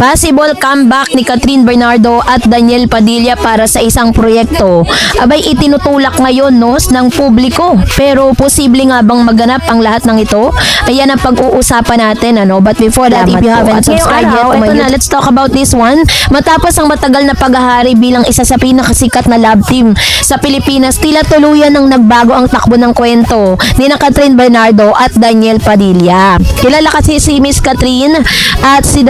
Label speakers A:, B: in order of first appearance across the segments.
A: Possible comeback ni Catherine Bernardo at Daniel Padilla para sa isang proyekto. Abay itinutulak ngayon ng publiko. Pero posible nga bang maganap ang lahat ng ito? Ayan ang pag-uusapan natin But before that, if you haven't subscribed yet, let's talk about this one. Matapos ang matagal na paghahari bilang isa sa pinakasikat na love team sa Pilipinas, tila tuluyan nang nagbago ang takbo ng kwento ni Catherine Bernardo at Daniel Padilla. Kilala kasi si Miss Catherine at si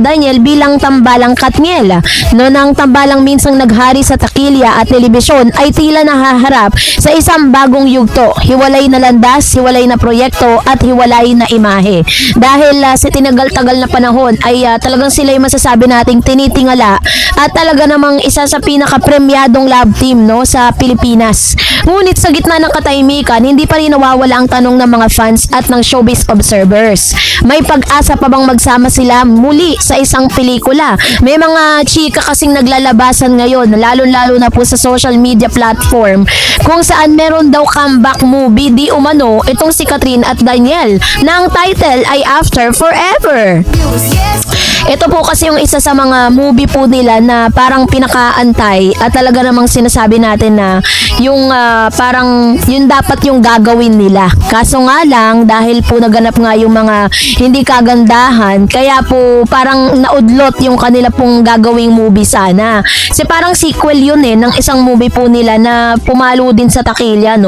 A: Daniel bilang tambalang Katniel. Nang tambalang minsang naghari sa takilya at telebisyon ay tila nahaharap sa isang bagong yugto. Hiwalay na landas, hiwalay na proyekto at hiwalay na imahe. Dahil sa tinagal-tagal na panahon ay talagang sila yung masasabi nating tinitingala at talaga namang isa sa pinaka-premyadong love team sa Pilipinas. Ngunit sa gitna ng katahimikan, hindi pa rin nawawala ang tanong ng mga fans at ng showbiz observers. May pag-asa pa bang magsama sila muli sa isang pelikula? May mga chika kasing naglalabasan ngayon, lalo-lalo na po sa social media platform, kung saan meron daw comeback movie di umano itong si Catherine at Daniel na ang title ay After Forever. Ito po kasi yung isa sa mga movie po nila na parang pinakaantay at talaga namang sinasabi natin na yung parang yun dapat yung gagawin nila. Kaso nga lang dahil po naganap nga yung mga hindi kagandahan, kaya po parang naudlot yung kanila pong gagawing movie sana. Kasi parang sequel yun ng isang movie po nila na pumalo din sa takilya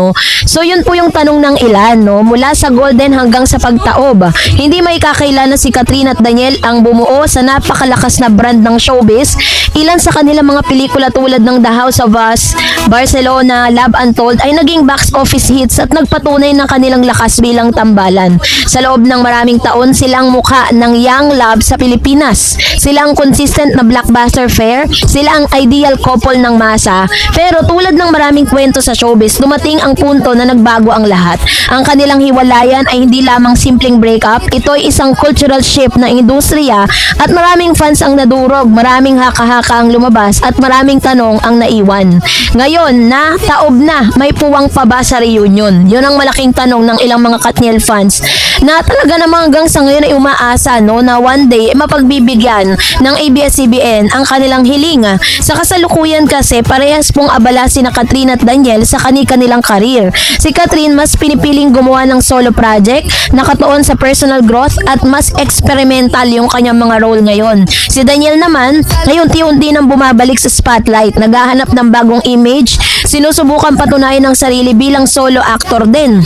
A: So yun po yung tanong ng ilan mula sa Golden hanggang sa Pagtaob. Hindi may kakailan na si Catherine at Daniel ang bumuo sa napakalakas na brand ng showbiz. Ilan sa kanilang mga pelikula tulad ng The House of Us, Barcelona, Love Untold ay naging box office hits at nagpatunay ng kanilang lakas bilang tambalan. Sa loob ng maraming taon, silang mukha ng young love sa Pilipinas. Sila ang consistent na blockbuster fare, sila ang ideal couple ng masa. Pero tulad ng maraming kwento sa showbiz, dumating ang punto na nagbago ang lahat. Ang kanilang hiwalayan ay hindi lamang simpleng breakup, ito ay isang cultural shift ng industriya at maraming fans ang nadurog, maraming haka-haka ang lumabas at maraming tanong ang naiwan. Ngayon na taob na, may puwang pa ba sa reunion? Yun ang malaking tanong ng ilang mga Katniel fans na talaga namang hanggang sa ngayon ay umaasa na one day mapagbibigyan ng ABS-CBN ang kanilang hiling. Sa kasalukuyan kasi parehas pong abala sina Catherine at Daniel sa kanilang karir. Si Catherine mas pinipiling gumawa ng solo project, nakatuon sa personal growth at mas experimental yung kanyang mga role ngayon. Si Daniel naman, ngayon unti-unti nang bumabalik sa spotlight, naghahanap ng bagong image, sinusubukan patunayan ng sarili bilang solo actor din.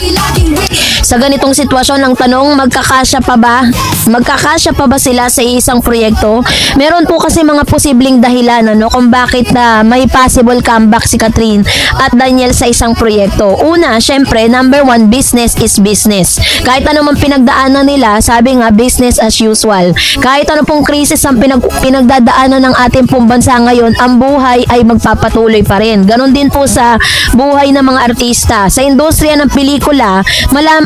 A: Sa ganitong sitwasyon, ang tanong, magkakasya pa ba sila sa isang proyekto? Meron po kasi mga posibleng dahilan kung bakit may possible comeback si Catherine at Daniel sa isang proyekto. Una, syempre, number one, business is business. Kahit anong pinagdaanan nila, sabi nga, business as usual. Kahit ano pong krisis ang pinagdadaanan ng ating pong bansa ngayon, ang buhay ay magpapatuloy pa rin. Ganon din po sa buhay ng mga artista. Sa industriya ng pelikula,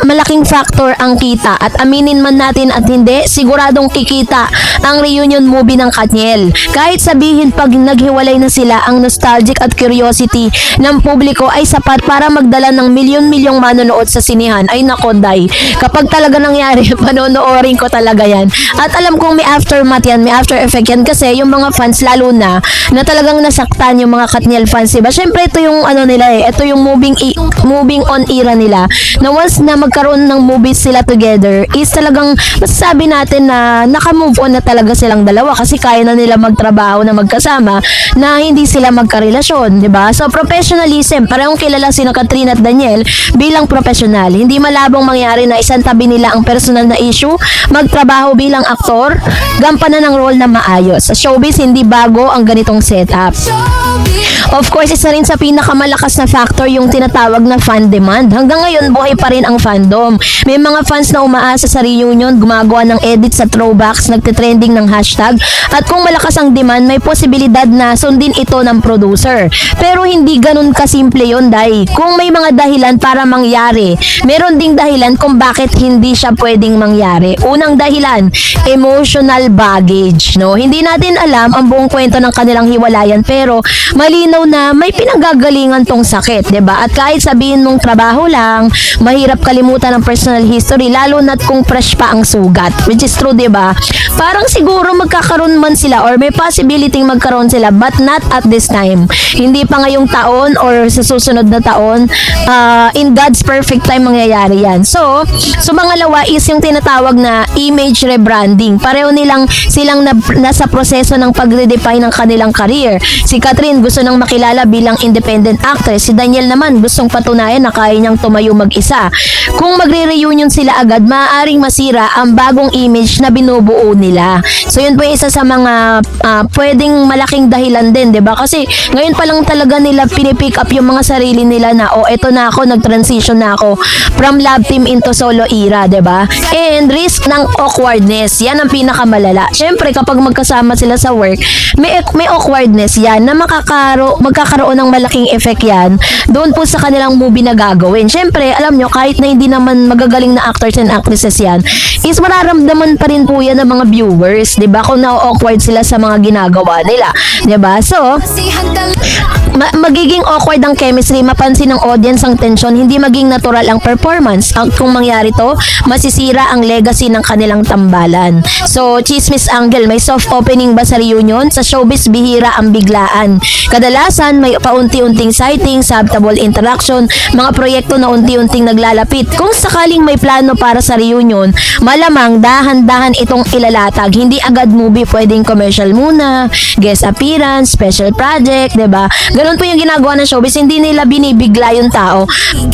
A: malaking factor ang kita at aminin man natin at hindi, siguradong kikita ang reunion movie ng Katniel. Kahit sabihin pag naghiwalay na sila, ang nostalgic at curiosity ng publiko ay sapat para magdala ng milyon-milyong manonood sa sinihan. Ay nako, Day, kapag talaga nangyari, panonoorin ko talaga yan. At alam kong may aftermath yan, may after effect yan kasi yung mga fans lalo na talagang nasaktan yung mga Katniel fans, diba? Syempre ito yung ito yung moving on era nila na once na magkaroon ng movies sila together is talagang masasabi natin na naka-move on na talaga silang dalawa kasi kaya na nila magtrabaho na magkasama na hindi sila magkarelasyon, di ba? So professionalism, parehong kilala sina Catherine at Daniel bilang professional. Hindi malabong mangyari na isang tabi nila ang personal na issue, magtrabaho bilang aktor, gampanan ng role na maayos. Sa showbiz, hindi bago ang ganitong setup. Of course, isa rin sa pinakamalakas na factor yung tinatawag na fan demand. Hanggang ngayon, buhay pa rin ang fandom. May mga fans na umaasa sa reunion, gumagawa ng edit sa throwbacks, nagtitrending ng hashtag, at kung malakas ang demand, may posibilidad na sundin ito ng producer. Pero hindi ganun kasimple yun, Day. Kung may mga dahilan para mangyari, meron ding dahilan kung bakit hindi siya pwedeng mangyari. Unang dahilan, emotional baggage. Hindi natin alam ang buong kwento ng kanilang hiwalayan, pero malinaw malinaw na may pinanggagalingan tong sakit, 'di ba? At kahit sabihin mong trabaho lang, mahirap kalimutan ang personal history, lalo na't kung fresh pa ang sugat, which is true, 'di ba? Parang siguro magkakaroon man sila or may possibility magkaroon sila, but not at this time. Hindi pa ngayong taon or sa susunod na taon, in God's perfect time mangyayari yan. So mangalawa is yung tinatawag na image rebranding. Pareho silang nasa proseso ng pag-redefine ng kanilang career. Si Catherine gusto nang makilala bilang independent actress. Si Daniel naman gustong patunayan na kaya niyang tumayo mag-isa. Kung magre-reunion sila agad, maaaring masira ang bagong image na binubuo nila. So yun po isa sa mga pwedeng malaking dahilan din, 'di ba? Kasi ngayon pa lang talaga nila pinipick up yung mga sarili nila na eto na ako, nag-transition na ako from love team into solo era, 'di ba? And risk ng awkwardness, yan ang pinakamalala. Syempre kapag magkasama sila sa work, may awkwardness yan na magkakaroon ng malaking effect yan doon po sa kanilang movie na gagawin. Syempre, alam nyo, kahit na hindi naman magagaling na actors and actresses yan, is mararamdaman pa rin po yan ng mga viewers, 'di ba? Kung na-awkward sila sa mga ginagawa nila, 'di ba? So, magiging awkward ang chemistry, mapansin ng audience ang tension, hindi maging natural ang performance. Kung mangyari to, masisira ang legacy ng kanilang tambalan. So, chismis angle, may soft opening ba sa reunion? Sa showbiz, bihira ang biglaan. Kadalasan, may paunti-unting sighting, subtable interaction, mga proyekto na unti-unting naglalapit. Kung sakaling may plano para sa reunion, malamang dahan-dahan itong ilalatag. Hindi agad movie, pwedeng commercial muna, guest appearance, special project, 'di ba? Ganun po yung ginagawa ng showbiz, hindi nila binibigla yung tao.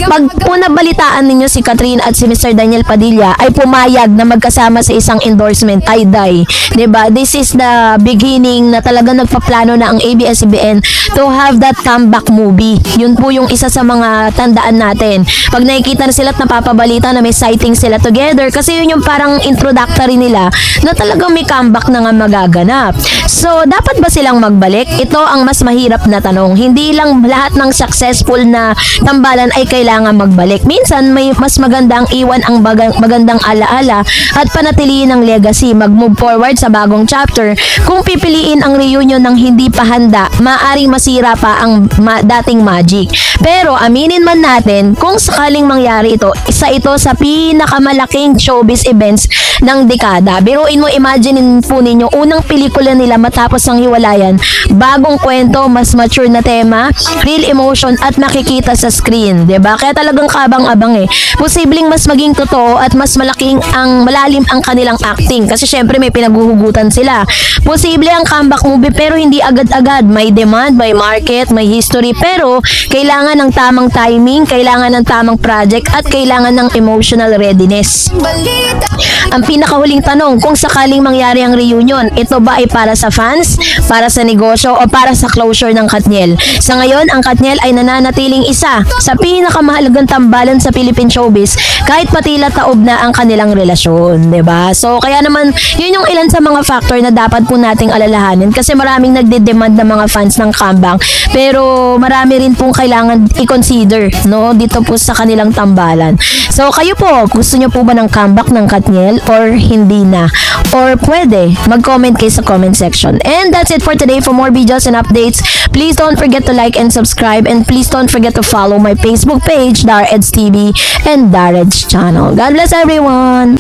A: Pag po nabalitaan ninyo si Catherine at si Mr. Daniel Padilla ay pumayag na magkasama sa isang endorsement, ay die. 'Di ba? This is the beginning na talaga nagpaplano na ang ABS-CBN to have that comeback movie. Yun po yung isa sa mga tandaan natin. Pag nakikita na sila at napapabalita na may sighting sila together, kasi yun yung parang introductory nila na talagang may comeback na nga magaganap. So, dapat ba silang magbalik? Ito ang mas mahirap na tanong. Hindi lang lahat ng successful na tambalan ay kailangan magbalik. Minsan, may mas magandang iwan ang magandang alaala at panatiliin ang legacy. Mag-move forward sa bagong chapter. Kung pipiliin ang reunion ng hindi pa handa, maaaring masira pa ang dating magic. Pero aminin man natin, kung sakaling mangyari ito, isa ito sa pinakamalaking showbiz events ng dekada. Biruin mo, imagine po ninyo, unang pelikula nila matapos ang hiwalayan, bagong kwento, mas mature na tema, real emotion at nakikita sa screen, 'di ba? Kaya talagang kabang-abang eh. Posibleng mas maging totoo at mas malalim ang kanilang acting kasi syempre may pinaghuhugutan sila. Posible ang comeback movie pero hindi agad-agad. May demand, may market, may history, pero kailangan ng tamang timing, kailangan ng tamang project at kailangan ng emotional readiness. Ang pinakahuling tanong, kung sakaling mangyari ang reunion, ito ba ay para sa fans, para sa negosyo o para sa closure ng Katniel? Sa ngayon, ang Katniel ay nananatiling isa sa pinakamahalagang tambalan sa Philippine showbiz kahit patila taob na ang kanilang relasyon, 'di ba? So kaya naman, yun yung ilan sa mga factor na dapat po nating alalahanin kasi maraming nagde-demand ng mga fans ng comeback, pero marami rin pong kailangan i-consider, no, dito po sa kanilang tambalan. So kayo po, gusto niyo po ba ng comeback ng Katniel or hindi na? Or pwede, mag-comment kayo sa comment section. And that's it for today. For more videos and updates, please don't forget to like and subscribe, and please don't forget to follow my Facebook page, DarEds TV and DarEds channel. God bless everyone!